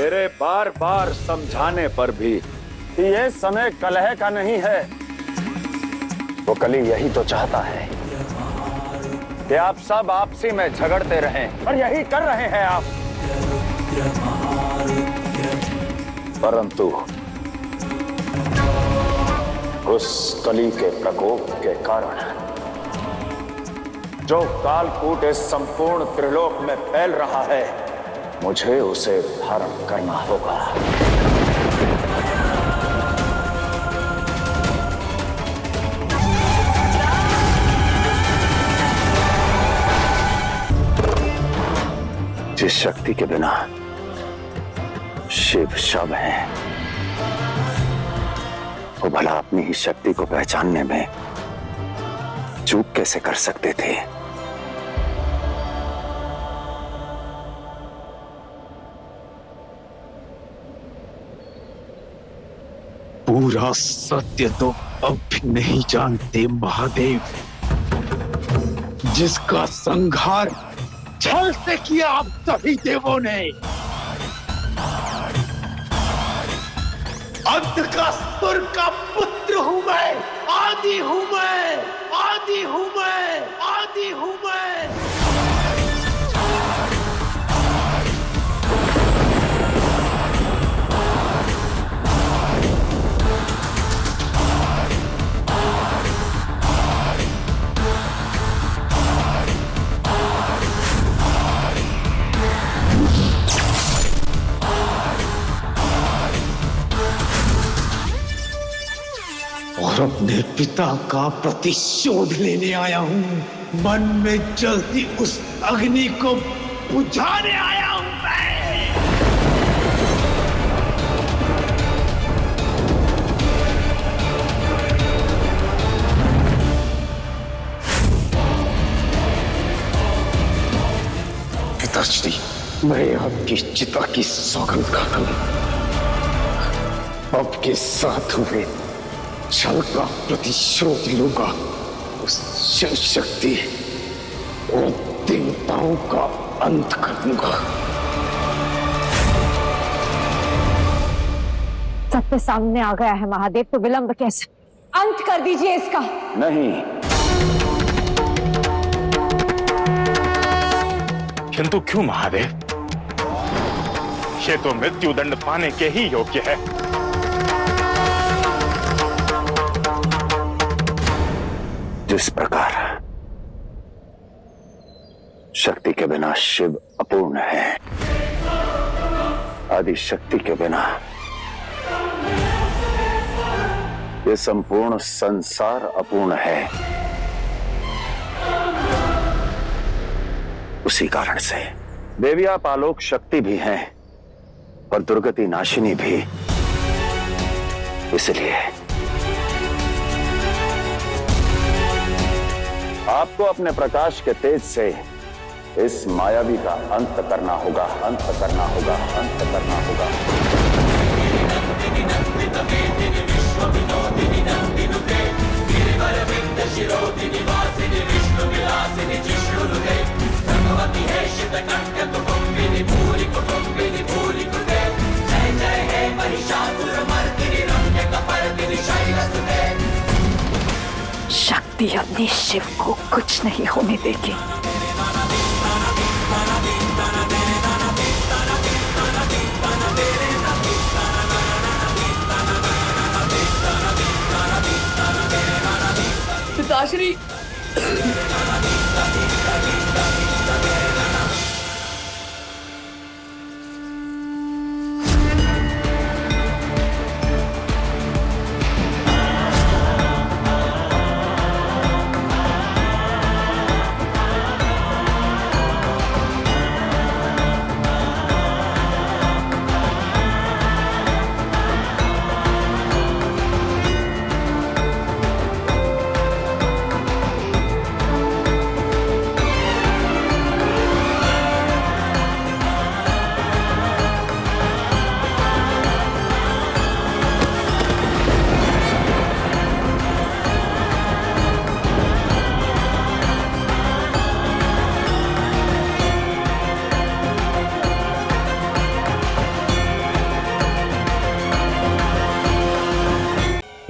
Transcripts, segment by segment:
मेरे बार बार समझाने पर भी कि ये समय कलह का नहीं है। वो कली यही तो चाहता है कि आप सब आपसी में झगड़ते रहें, और यही कर रहे हैं आप। परंतु उस कली के प्रकोप के कारण जो कालकूट इस संपूर्ण त्रिलोक में फैल रहा है, मुझे उसे धारण करना होगा। जिस शक्ति के बिना शिव शव है, वो भला अपनी ही शक्ति को पहचानने में चूक कैसे कर सकते थे? पूरा सत्य तो अब भी नहीं जानते महादेव, जिसका संहार छल से किया आप सभी देवों ने। अंत का सुर का पुत्र हूं मैं, आदि हूं मैं, आदि हूं मैं, आदि हूं मैं। और अपने पिता का प्रतिशोध लेने आया हूं। मन में जलती उस अग्नि को बुझाने आया हूं मैं। पिताश्री, मैं आपकी चिता की सौगंध खाता हूं। आपके साथ हुए छल का प्रतिशोध लूंगा। उस शिव शक्ति और देवताओं का अंत करूंगा। सत्य सामने आ गया है महादेव, तो विलंब कैसे? अंत कर दीजिए इसका। नहीं, किंतु क्यों महादेव? ये तो मृत्युदंड पाने के ही योग्य है। जिस प्रकार शक्ति के बिना शिव अपूर्ण है, आदि शक्ति के बिना ये संपूर्ण संसार अपूर्ण है, उसी कारण से देवी आप आलोक शक्ति भी हैं और दुर्गति नाशिनी भी। इसलिए आपको अपने प्रकाश के तेज से इस मायावी का अंत करना होगा, अंत करना होगा, अंत करना होगा। शक्ति अपने शिव को कुछ नहीं होने देगी। पिताश्री,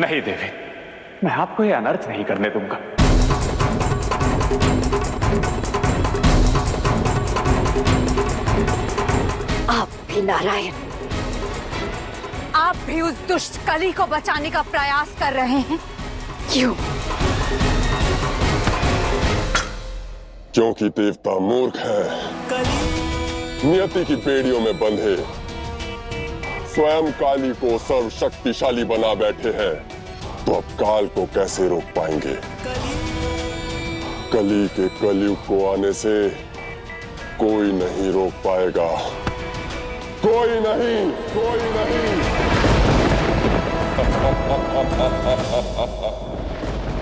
नहीं देवी, मैं आपको यह अनर्थ नहीं करने दूंगा। आप भी नारायण, आप भी उस दुष्ट कली को बचाने का प्रयास कर रहे हैं, क्यों? क्योंकि देवता मूर्ख है, नियति की बेड़ियों में बंधे स्वयं काली को सर्वशक्तिशाली बना बैठे हैं, तो अब काल को कैसे रोक पाएंगे? कली के कलयुग को आने से कोई नहीं रोक पाएगा, कोई नहीं, कोई नहीं।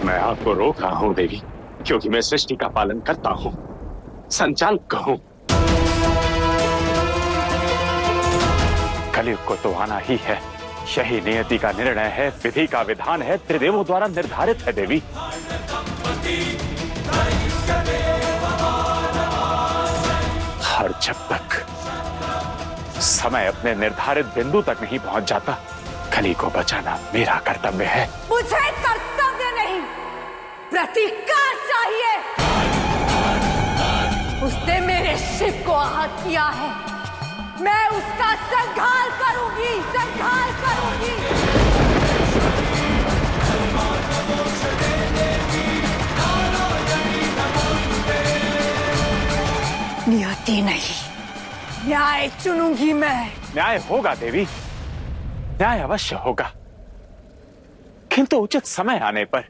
मैं आपको रोक रहा हूं देवी, क्योंकि मैं सृष्टि का पालन करता हूं, संचालक हूं। कलयुग को तो आना ही है, यही नियति का निर्णय है, विधि का विधान है, त्रिदेवों द्वारा निर्धारित है देवी। और जब तक समय अपने निर्धारित बिंदु तक नहीं पहुंच जाता, कली को बचाना मेरा कर्तव्य है। मुझे कर्तव्य नहीं, प्रतिकार चाहिए। उसने मेरे शिव को आहत किया है, मैं उसका संहार करूंगी, संहार करूंगी। नियति नहीं, न्याय चुनूंगी मैं। न्याय होगा देवी, न्याय अवश्य होगा, किंतु उचित समय आने पर।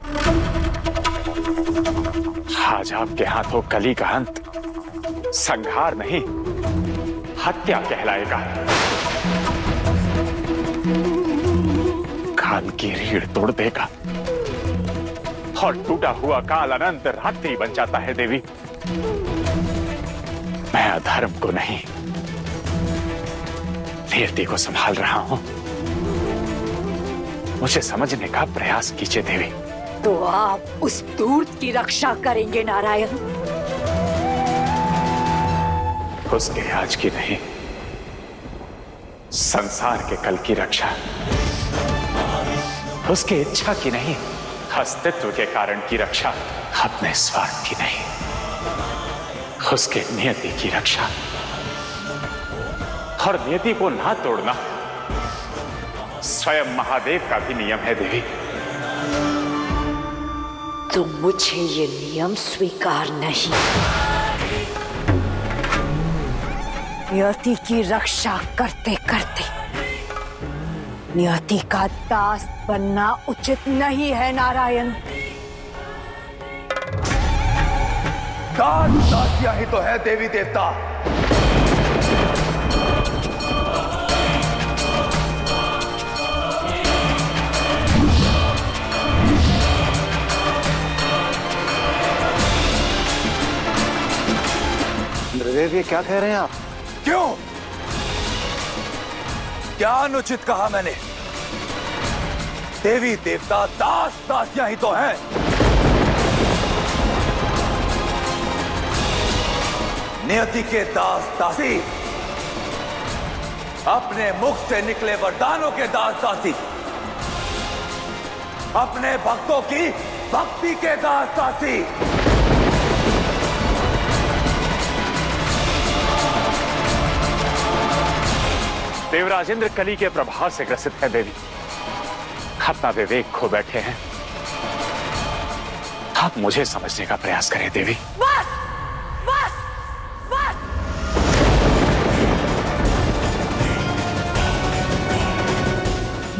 आज आपके हाथों कली का अंत संहार नहीं, हत्या कहलाएगा। काल की रीढ़ तोड़ देगा और टूटा हुआ काल अनंत रात्रि बन जाता है देवी। मैं अधर्म को नहीं, नियति को संभाल रहा हूं, मुझे समझने का प्रयास कीजिए देवी। तो आप उस दूत की रक्षा करेंगे नारायण? उसके आज की नहीं, संसार के कल की रक्षा। उसकी इच्छा की नहीं, अस्तित्व के कारण की रक्षा, अपने स्वार्थ की नहीं, उसके नियति की रक्षा। और नियति को ना तोड़ना स्वयं महादेव का भी नियम है देवी। तो मुझे ये नियम स्वीकार नहीं। नियति की रक्षा करते करते नियति का दास बनना उचित नहीं है नारायण। दास दासियां ही तो है देवी देवता। इंद्रदेव, ये क्या कह रहे हैं आप? क्यों? क्या अनुचित कहा मैंने? देवी देवता दास दासियां ही तो हैं। नियति के दास दासी, अपने मुख से निकले वरदानों के दास दासी, अपने भक्तों की भक्ति के दास दासी। देवराज इंद्र कली के प्रभाव से ग्रसित है देवी, अपना विवेक खो बैठे हैं। आप मुझे समझने का प्रयास करें देवी। बस बस बस।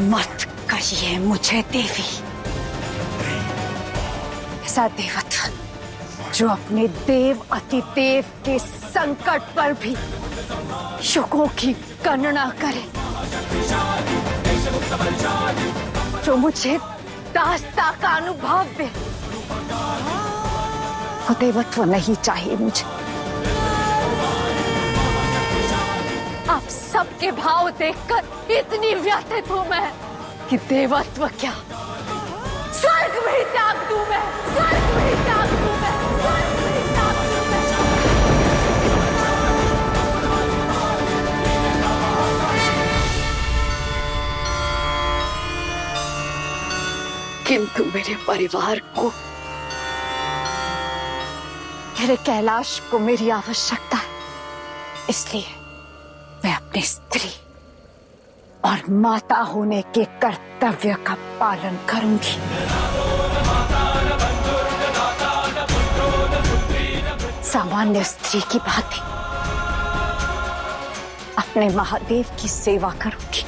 मत कहिए मुझे देवी। ऐसा देवता जो अपने देव अतिदेव के संकट पर भी युगों की गणना करे, जो मुझे दासता का अनुभव दे, वो देवत्व नहीं चाहिए मुझे। आप सबके भाव देखकर इतनी व्यथित हूं मैं कि देवत्व क्या, स्वर्ग भी त्याग दूं मैं, स्वर्ग भी त्याग दूं मैं, स्वर्ग भी त्याग दूं मैं। किंतु मेरे परिवार को, मेरे कैलाश को मेरी आवश्यकता है। इसलिए मैं अपनी स्त्री और माता होने के कर्तव्य का पालन करूंगी। सामान्य स्त्री की भांति अपने महादेव की सेवा करूंगी,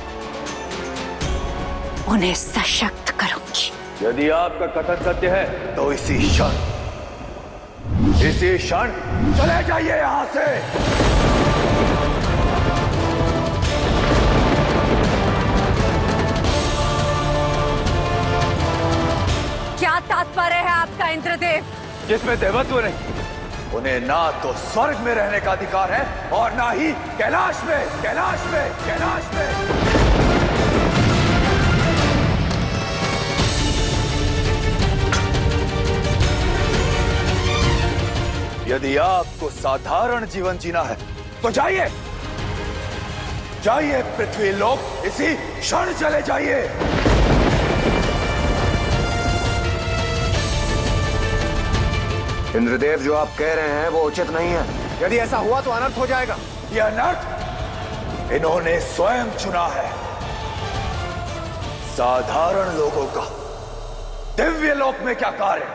उन्हें सशक्त करूंगी। यदि आपका कथन सत्य है तो इसी क्षण चले जाइए यहां से। क्या तात्पर्य है आपका इंद्रदेव? जिसमें देवत्व नहीं, उन्हें ना तो स्वर्ग में रहने का अधिकार है और ना ही कैलाश में। यदि आपको साधारण जीवन जीना है तो जाइए पृथ्वी लोक, इसी क्षण चले जाइए। इंद्रदेव, जो आप कह रहे हैं वो उचित नहीं है। यदि ऐसा हुआ तो अनर्थ हो जाएगा। यह अनर्थ इन्होंने स्वयं चुना है। साधारण लोगों का दिव्य लोक में क्या कार्य?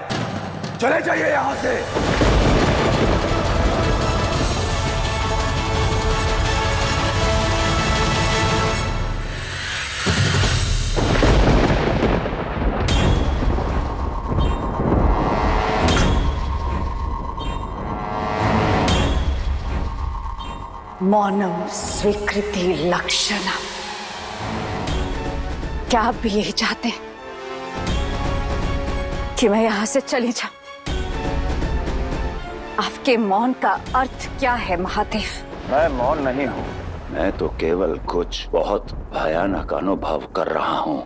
चले जाइए यहां से। मौनम स्वीकृति लक्षणम। क्या आप भी यही चाहते हैं कि मैं यहां से चली जाऊं? आपके मौन का अर्थ क्या है महादेव? मैं मौन नहीं हूं, मैं तो केवल कुछ बहुत भयानक अनुभव कर रहा हूं।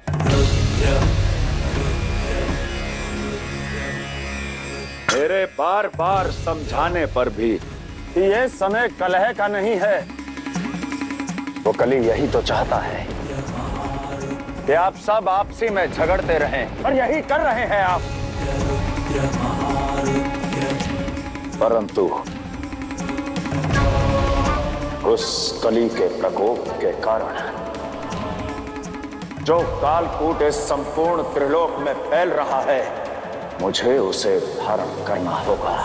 मेरे बार बार समझाने पर भी कि ये समय कलह का नहीं है, वो कली यही तो चाहता है कि आप सब आपसी में झगड़ते रहें, और यही कर रहे हैं आप। परंतु उस कली के प्रकोप के कारण जो कालकूट इस संपूर्ण त्रिलोक में फैल रहा है, मुझे उसे धारण करना होगा।